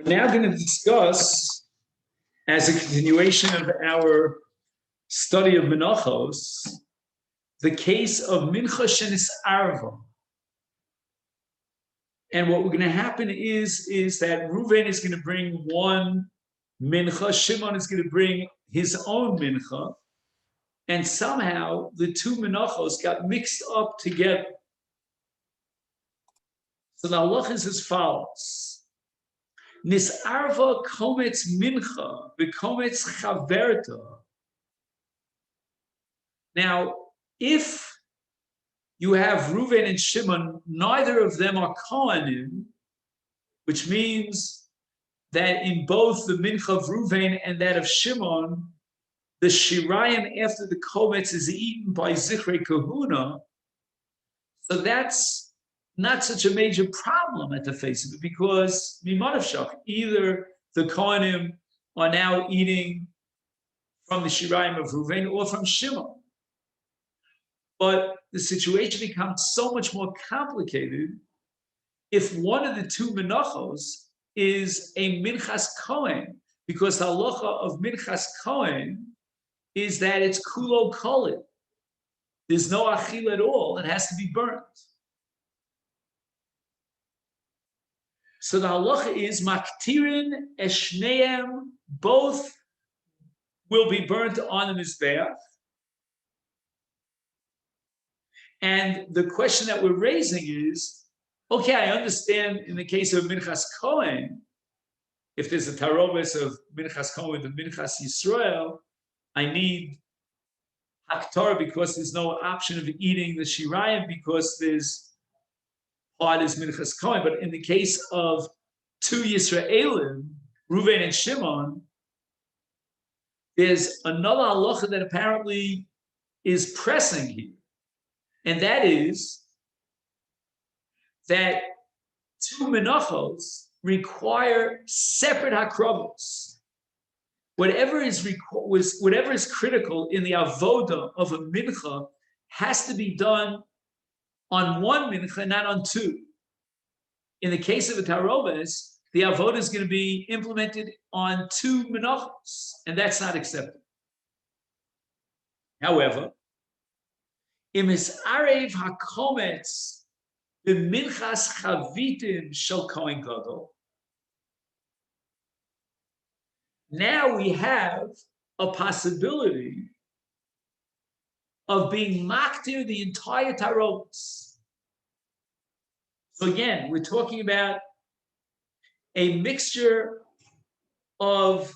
We're now going to discuss, as a continuation of our study of Menachos, the case of Mincha Shenis Arva. And what we're going to happen is that Reuven is going to bring one Mincha, Shimon is going to bring his own Mincha, and somehow the two Menachos got mixed up together. So the halach is as follows. Nisarva kometz mincha v'kometz chaverta. Now, if you have Reuven and Shimon, neither of them are Kohanim, which means that in both the mincha of Reuven and that of Shimon, the shirayim after the kometz is eaten by Zichrei Kahuna. So that's not such a major problem at the face of it, because either the Kohanim are now eating from the shirayim of Reuven or from Shimon. But the situation becomes so much more complicated if one of the two menachos is a minchas kohen, because the halacha of minchas kohen is that it's kulo kolit. There's no achil at all. It has to be burnt. So the halacha is maktirin eshneim, both will be burnt on the mizbeach. And the question that we're raising is, okay, I understand in the case of Minchas Kohen, if there's a tarobes of Minchas Kohen, the Minchas Yisrael, I need Haktar because there's no option of eating the Shirayim because there's part is Minchas Kohen. But in the case of two Yisraelim, Reuven and Shimon, there's another halacha that apparently is pressing here. And that is that two menachos require separate hakravos. Whatever is critical in the avoda of a mincha has to be done on one mincha, not on two. In the case of a tarobes, the avoda is going to be implemented on two menachos, and that's not acceptable. However, Imis arev hakometz b'minchas chavitim shel kohen gadol. Now we have a possibility of being maktir the entire tarobos. So again, we're talking about a mixture of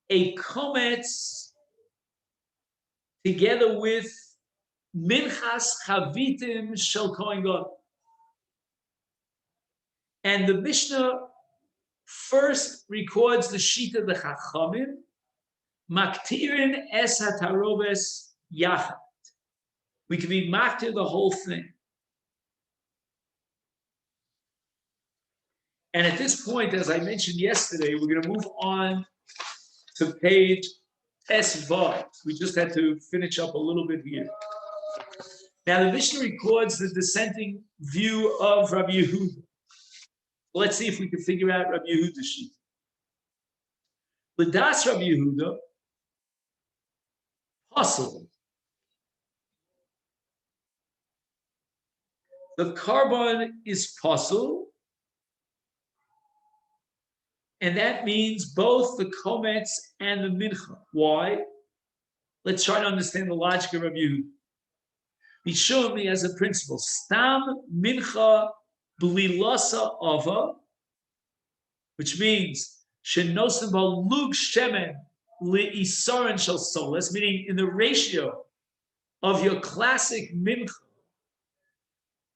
a kometz together with minchas chavitim shel kohen gadol. And the Mishnah first records the sheet of the Chachamim, maktirin es hatarobes yachat. We can be maktir the whole thing. And at this point, as I mentioned yesterday, we're going to move on to page S-Vav. We just had to finish up a little bit here. Now, the Mishnah records the dissenting view of Rabbi Yehuda. Let's see if we can figure out Rabbi Yehuda's sheet. L'das Rabbi Yehuda, possible. The carbon is possible, and that means both the kometz and the mincha. Why? Let's try to understand the logic of Rabbi Yehuda. Bishumi as a principle, stam mincha blilasa ava, which means shenosim balug shemen liisaran shel solas, meaning in the ratio of your classic mincha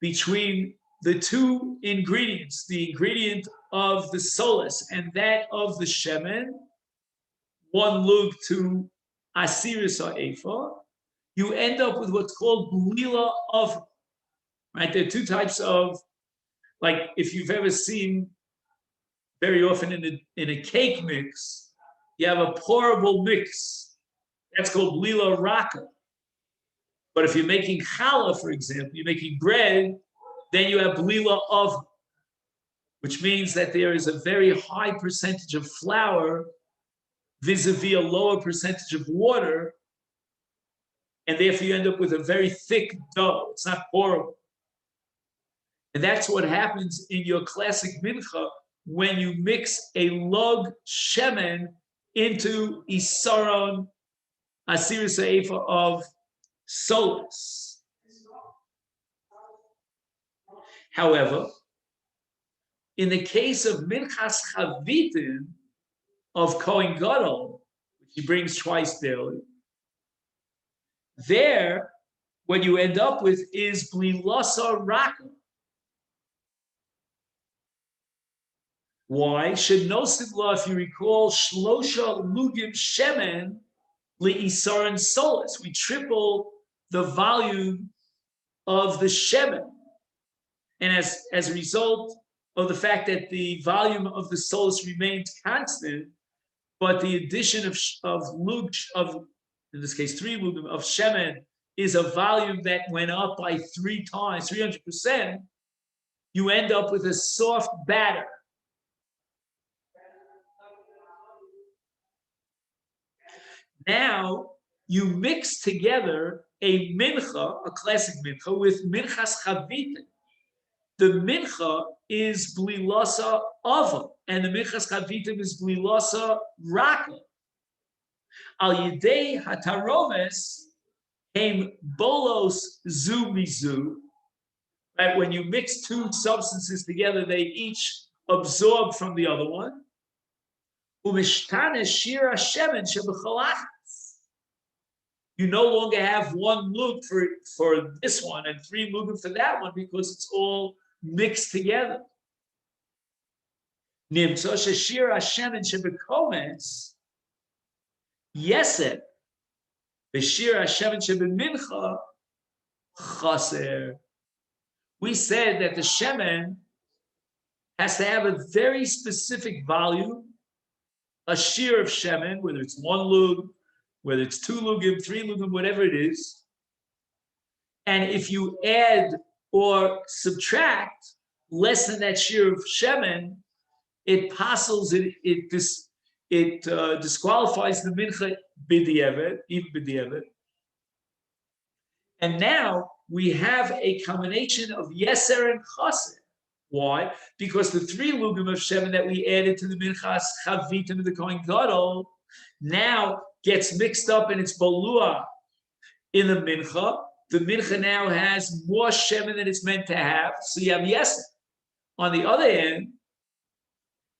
between the two ingredients, the ingredient of the solas and that of the shemen, one lug to asiris or ephah, you end up with what's called blila of, right? There are two types of, like if you've ever seen very often in a cake mix, you have a pourable mix. That's called blila raka. But if you're making challah, for example, you're making bread, then you have blila of. which means that there is a very high percentage of flour vis-a-vis a lower percentage of water, and therefore you end up with a very thick dough. It's not porable. And that's what happens in your classic mincha when you mix a log shemen into isaron asiris ha'efa of solus. However, in the case of minchas chavitin of Kohen Gadol, which he brings twice daily, there what you end up with is blilasa raka. Why? Shenosivla, if you recall, shlosha lugim shemen li'isaron solus. We triple the volume of the shemen. And as a result of the fact that the volume of the solus remained constant, but the addition of lug, in this case, 3 lugim of shemen, is a volume that went up by 3 times, 300%, you end up with a soft batter. Now you mix together a mincha, a classic mincha, with minchas chavitin. The mincha is blilasa ava, and the minchas chavitim is blilasa raka. Al yidei hataroves came bolos zu mizu. Right, when you mix 2 substances together, they each absorb from the other one. Umishtane shira shemen shebechalach. You no longer have 1 lug for this one and 3 lugim for that one because it's all mixed together. Nimtzo sheshir hashemen shebekometz yesed b'shir hashemen shebemincha chaser. We said that the shemen has to have a very specific volume, a shear of shemen, whether it's 1 lug, whether it's 2 lugim, 3 lugim, whatever it is. And if you add or subtract less than that shear of shemen, it disqualifies the mincha b'di'evet, even b'di'evet. And now we have a combination of yeser and chaser. Why? Because the 3 lugim of shemen that we added to the minchas chavitim of the Kohen Gadol now gets mixed up in its balua in the mincha. The mincha now has more shemen than it's meant to have, so you have yeser. On the other hand,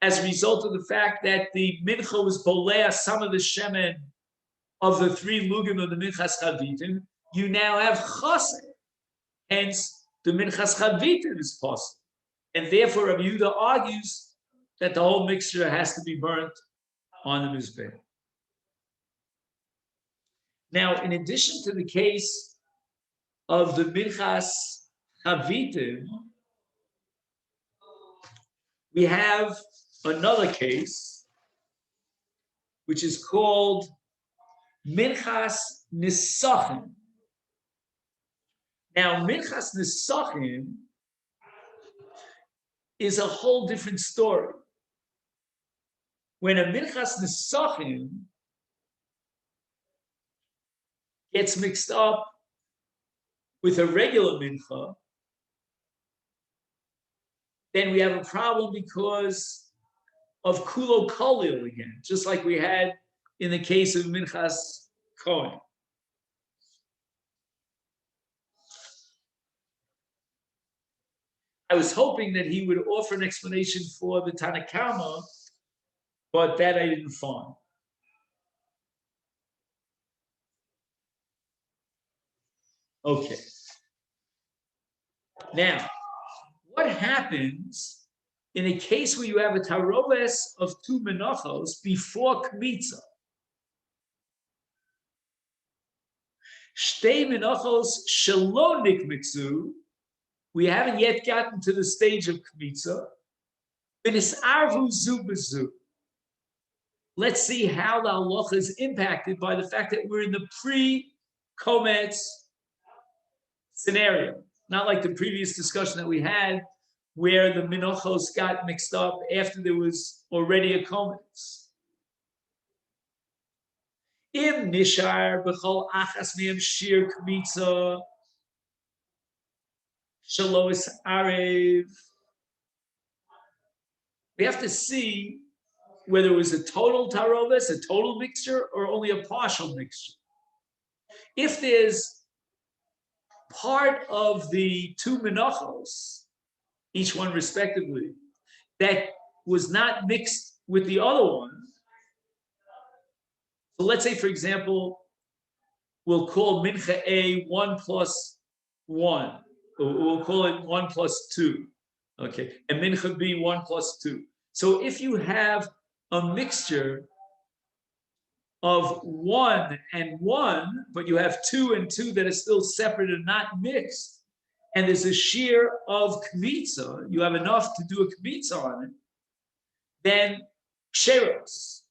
as a result of the fact that the mincha was bolea some of the shemen of the 3 lugim of the minchas chavitim, you now have chaser. Hence, the minchas chavitim is possible. And therefore, Rabbi Yehuda argues that the whole mixture has to be burnt on the mizbeh. Now, in addition to the case of the minchas chavitim, we have another case, which is called minchas nisachim. Now, minchas nisachim is a whole different story. When a minchas nisachim gets mixed up with a regular mincha, then we have a problem because of kulo kolil again, just like we had in the case of minchas kohen. I was hoping that he would offer an explanation for the Tanakama, but that I didn't find. Okay. Now, what happens in a case where you have a taroves of 2 menachos before kmitza? Shtei menachos shelo nikmitzu. We haven't yet gotten to the stage of kmitza. V'nisarvu zu b'zu. Let's see how the halacha is impacted by the fact that we're in the pre-kometz scenario. Not like the previous discussion that we had, where the minochos got mixed up after there was already a kometz. Im nishar b'chol achas miyam shir kmitza shalois arev. We have to see whether it was a total taroves, a total mixture, or only a partial mixture. If there's part of the two menachos, each one respectively, that was not mixed with the other one. So let's say, for example, we'll call mincha A 1 plus 1. We'll call it 1 plus 2. Okay. And mincha B 1 plus 2. So if you have a mixture of 1 and 1, but you have 2 and 2 that are still separate and not mixed, and there's a shear of kmitza, you have enough to do a kmitza on it, then sheros.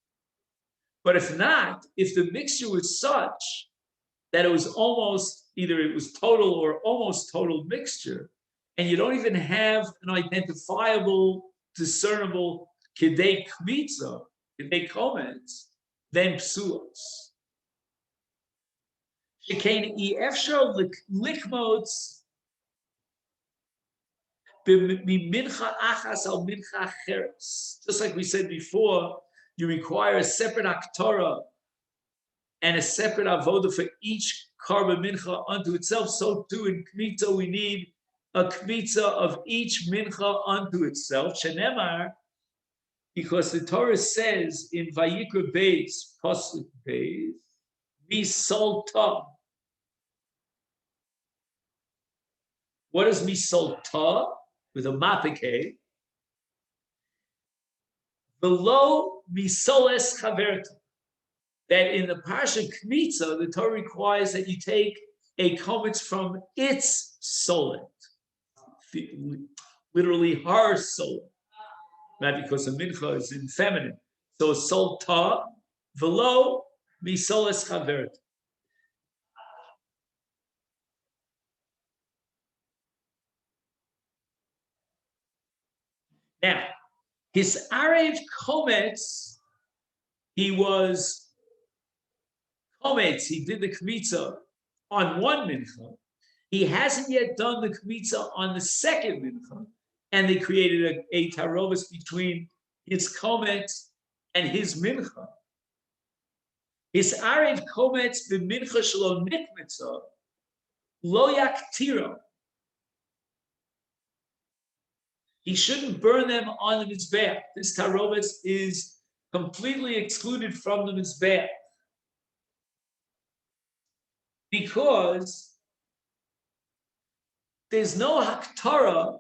But if not, if the mixture was such that it was almost, either it was total or almost total mixture, and you don't even have an identifiable, discernible kedei kmitza, kedei comments, then psuos. Shekain efshar likmots b'mincha achas al mincha cheres. Just like we said before, you require a separate aktorah and a separate avoda for each karba mincha unto itself. So too in kmitza we need a kmitza of each mincha unto itself. Shenemar, because the Torah says in Vayikra Beis, Pasuk Beis, misolta. What is misolta? With a mapike. Below misoles chaverta. That in the Parsha Kmitza, the Torah requires that you take a kometz from its solet, literally her solet. Not because the mincha is in feminine. So solta velo misoles chavert. Now, his arev kometz, he was kometz. He did the kmitza on one mincha. He hasn't yet done the kmitza on the second mincha. And they created a tarovis between his kometz and his mincha. His arev kometz b'mincha shelo nikmitza lo yaktira. He shouldn't burn them on the mizbeach. This tarovis is completely excluded from the mizbeach because there's no haktara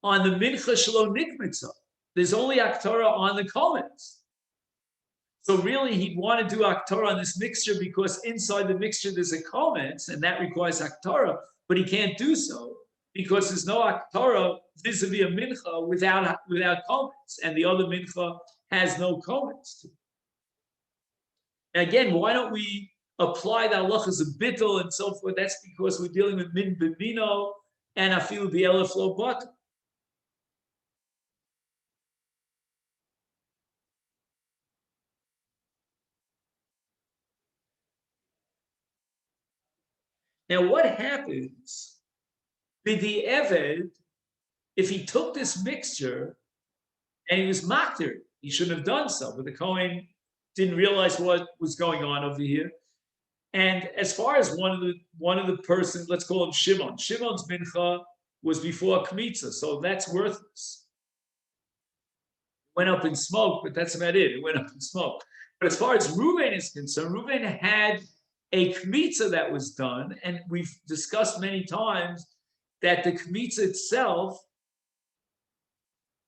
on the mincha shelo nikmitza. There's only aktorah on the kometz. So really, he'd want to do aktorah on this mixture because inside the mixture there's a kometz, and that requires aktorah, but he can't do so because there's no aktorah vis-a-vis a mincha without kometz, and the other mincha has no kometz. And again, why don't we apply the halachas of bittul and so forth? That's because we're dealing with min b'mino and afilu b'elef lo batel. Now, what happens with the Eved if he took this mixture and he was makter? He shouldn't have done so, but the Kohen didn't realize what was going on over here. And as far as one of the persons, let's call him Shimon. Shimon's mincha was before Kmitza, so that's worthless. It went up in smoke, but that's about it. It went up in smoke. But as far as Reuven is concerned, Reuven had a kmitza that was done, and we've discussed many times that the kmitza itself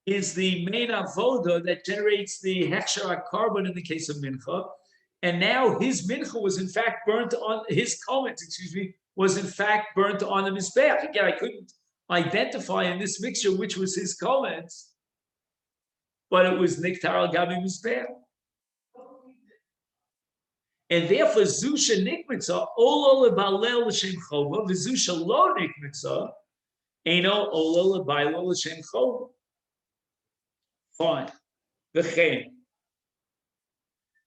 is the main avoda that generates the hechsher carbon in the case of mincha, and now his mincha was in fact burnt on his kometz, was in fact burnt on the mizbeach. Again, I couldn't identify in this mixture which was his kometz, but it was niktar al gabi mizbeach. And therefore, Zusha Nikmitza, Olo Lebalel L'Shem Chova, V'Zusha Lo Nikmitza, Eino Olola Bailo L'Shem Chol. Fine. V'chein.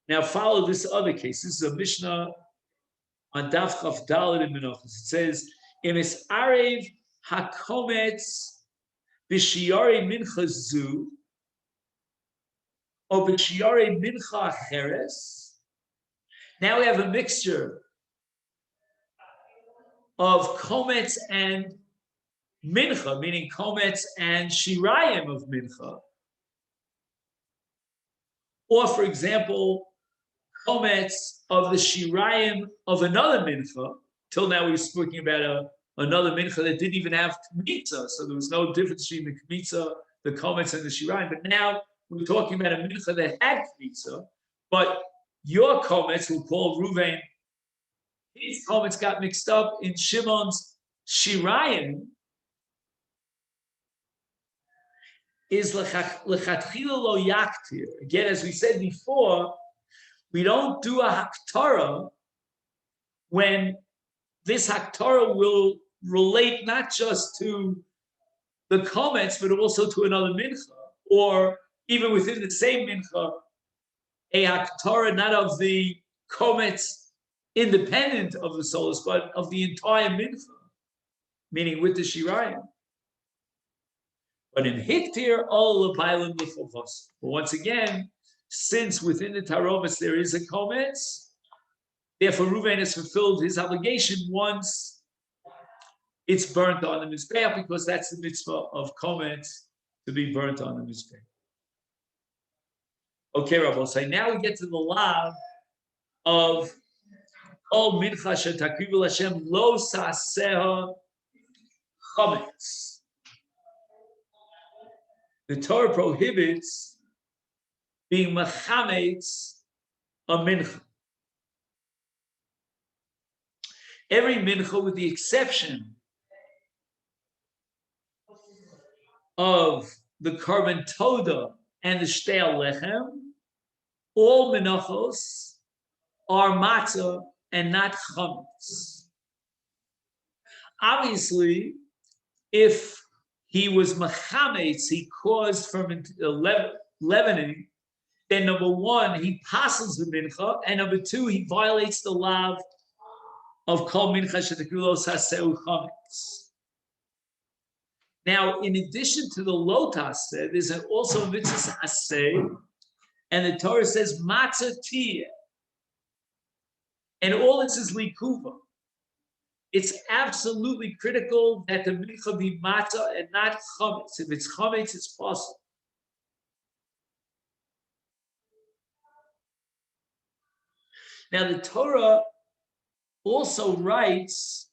Now follow this other case. This is a Mishnah on Daf Chaf Daled in Menachos. It says, "Emes Arev Hakometz b'Shiyarei Mincha Zu or b'Shiyarei Mincha Cheres." Now we have a mixture of Kometz and Mincha, meaning Kometz and Shirayim of Mincha. Or, for example, Kometz of the Shirayim of another Mincha. Till now we were speaking about another Mincha that didn't even have Kmitza, so there was no difference between the Kmitza, the Kometz, and the Shirayim. But now we're talking about a Mincha that had Kmitza, but your Kometz, who called Ruvain, his Kometz got mixed up in Shimon's Shirayim, is lechatchila lo yaktir. Again, as we said before, we don't do a haktara when this haktara will relate not just to the Kometz, but also to another mincha, or even within the same mincha, a haktara not of the Kometz independent of the solas, but of the entire mincha, meaning with the shirayim. But in hiktir, all the pylon l'chovos. But once again, since within the taromas there is a Kometz, therefore Reuven has fulfilled his obligation once it's burnt on the mizbeach, because that's the mitzvah of Kometz, to be burnt on the mizbeach. Okay, Rabbi, so now we get to the law of Kol mincha shetakrivu Hashem lo saseha Chometz. The Torah prohibits being machametz a mincha. Every mincha, with the exception of the korban toda and the shtei lechem, all menachos are matzah and not chametz. Obviously, if he was machametz, he caused leavening, then number one, he passes the mincha, and number two, he violates the law of kol mincha shetakrivu saseu chametz. Now, in addition to the lotas, there's also a mitzvah aseh, and the Torah says matzah tiyeh, and all this is likuva. It's absolutely critical that the mincha be matzah and not chametz. If it's chametz, it's possible. Now, the Torah also writes,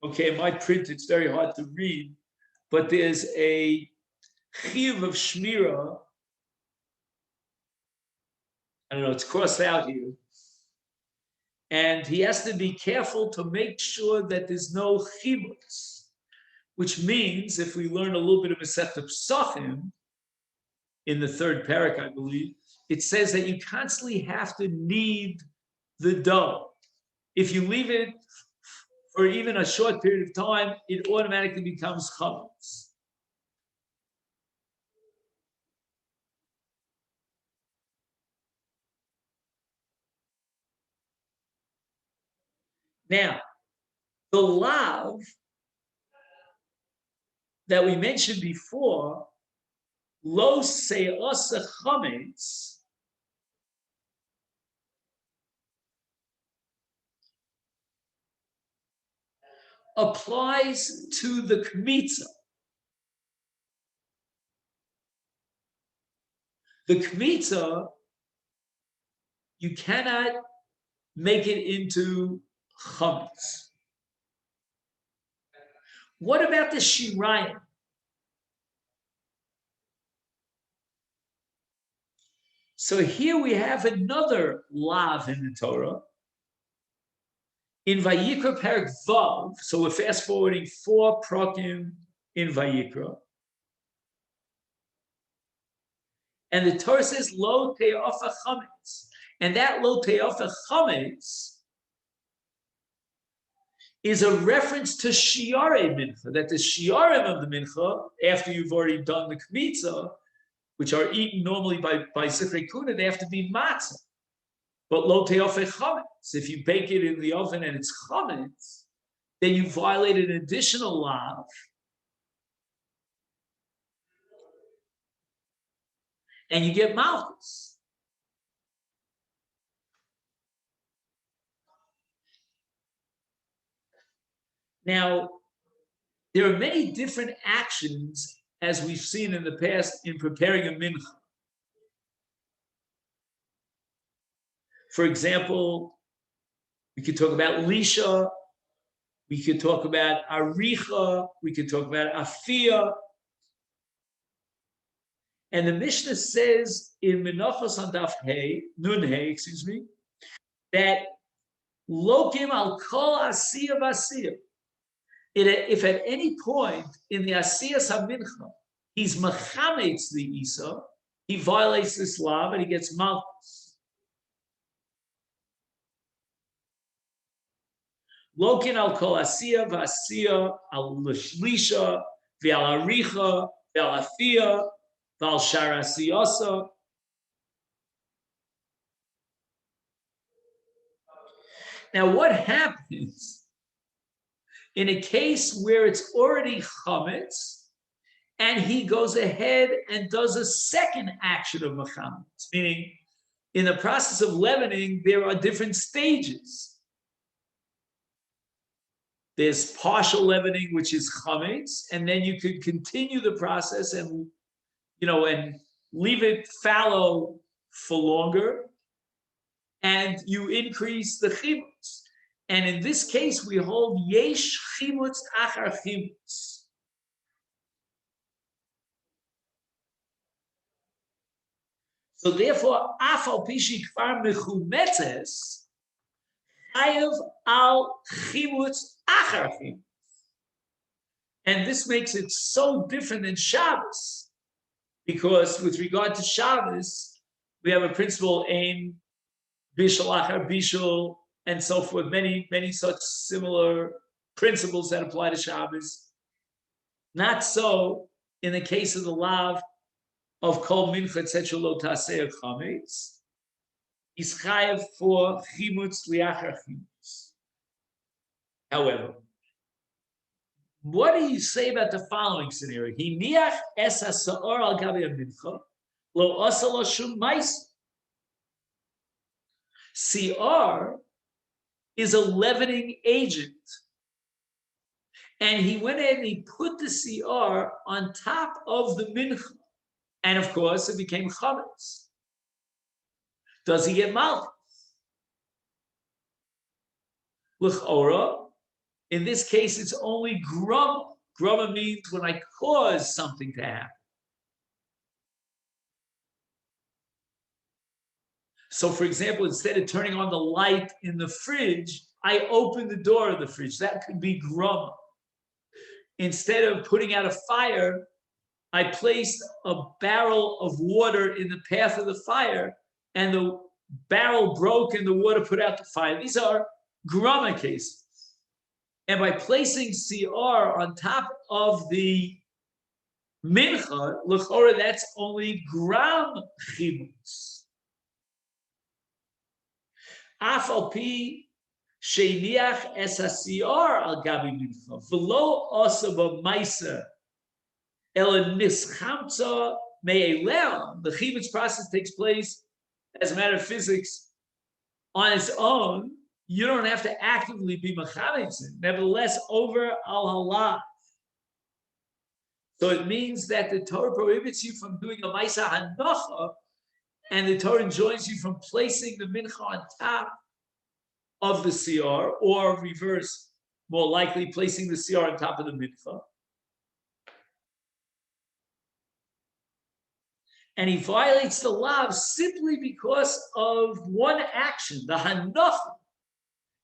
okay, in my print, it's very hard to read, but there's a chiyuv of shmira. I don't know, it's crossed out here. And he has to be careful to make sure that there's no chibutz, which means, if we learn a little bit of Masechet Pesachim, in the third parak, I believe, it says that you constantly have to knead the dough. If you leave it for even a short period of time, it automatically becomes chametz. Now, the lav that we mentioned before, lo se'asa chametz, applies to the kmitza. The kmitza, you cannot make it into chametz. What about the shirayim? So here we have another lav in the Torah. In Vayikra Perek Vav, so we're fast forwarding 4 prakim in Vayikra. And the Torah says, Lo te'ofa chametz. And that lo te'ofa chametz is a reference to shiare mincha, that the shiarim of the mincha, after you've already done the kmitza, which are eaten normally by Zichrei Kuna, they have to be matzah. But lo teofe chametz, if you bake it in the oven and it's chametz, then you violated an additional law, and you get malchus. Now, there are many different actions, as we've seen in the past, in preparing a mincha. For example, we could talk about lisha, we could talk about aricha, we could talk about afia. And the Mishnah says in Menachos on Daf Hey, Nun Hey, excuse me, that lokim al kol asiya vasiya. If at any point in the asiyas hamincha he's machametz the isa, he violates this law and he gets malchus. Lokin al kol asiya vasiya al lisha v'al aricha v'al afia v'al shar asiyasa. Now, what happens in a case where it's already chametz, and he goes ahead and does a second action of machametz, meaning in the process of leavening, there are different stages. There's partial leavening, which is chametz, and then you could continue the process and leave it fallow for longer, and you increase the chimutz. And in this case, we hold yesh chimutz achar chimutz. So therefore, afal pishi kvar mechumetzes, chayav al chimutz achar chimutz. And this makes it so different than Shabbos, because with regard to Shabbos, we have a principle in bishul achar bishul, and so forth, many such similar principles that apply to Shabbos. Not so in the case of the lav of kol mincha tzedshel lo taseh chametz. He's chayav for chimutz liachar chimutz. However, what do you say about the following scenario? Hiniach es hasaor al gabi mincha lo asa lo shum ma'is. Siar is a leavening agent. And he went ahead and he put the CR on top of the mincha. And of course, it became chametz. Does he get malchus? L'chora, in this case, it's only grama. Grama means when I cause something to happen. So, for example, instead of turning on the light in the fridge, I open the door of the fridge. That could be grama. Instead of putting out a fire, I placed a barrel of water in the path of the fire, and the barrel broke and the water put out the fire. These are grama cases. And by placing CR on top of the mincha, l'chora, that's only gram chimutz. Afal pi sheiniach es hasior al gabi mincha v'lo osa b'maisa ela nischamtza me'elel. The chimutz process takes place as a matter of physics on its own. You don't have to actively be mechametz. Nevertheless, over al halach. So it means that the Torah prohibits you from doing a maisa hanacha, and the Torah enjoins you from placing the mincha on top of the CR, or reverse, more likely placing the CR on top of the mincha. And he violates the law simply because of one action, the hanacha.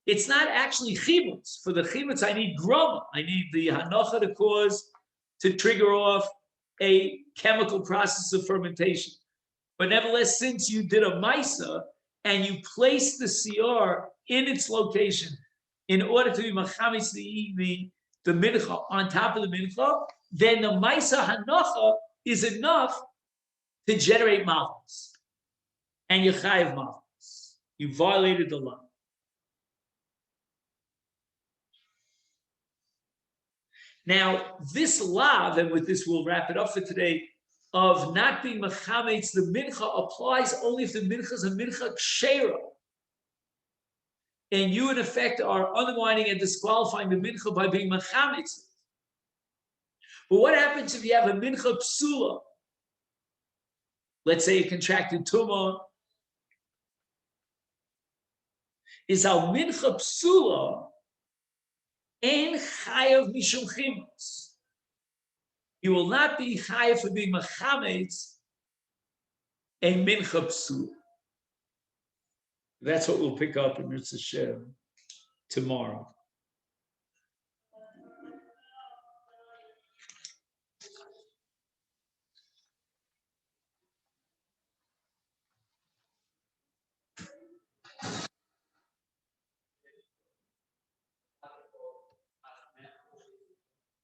It's not actually chimutz. For the chimutz, I need grama. I need the hanacha to trigger off a chemical process of fermentation. But nevertheless, since you did a maisa and you placed the CR in its location, in order to be machamitz the mincha on top of the mincha, then the Maisa Hanocha is enough to generate malchus. And you chayiv malchus. You violated the law. Now, this law, and with this we'll wrap it up for today, of not being mechametz the mincha applies only if the mincha is a mincha kshera. And you, in effect, are undermining and disqualifying the mincha by being mechametz. But what happens if you have a mincha psula? Let's say you contracted tumah. Is our mincha psula ein chayav mishum chimus. You will not be chayav for being mechametz a mincha psula. That's what we'll pick up in Mitzvah Shem tomorrow.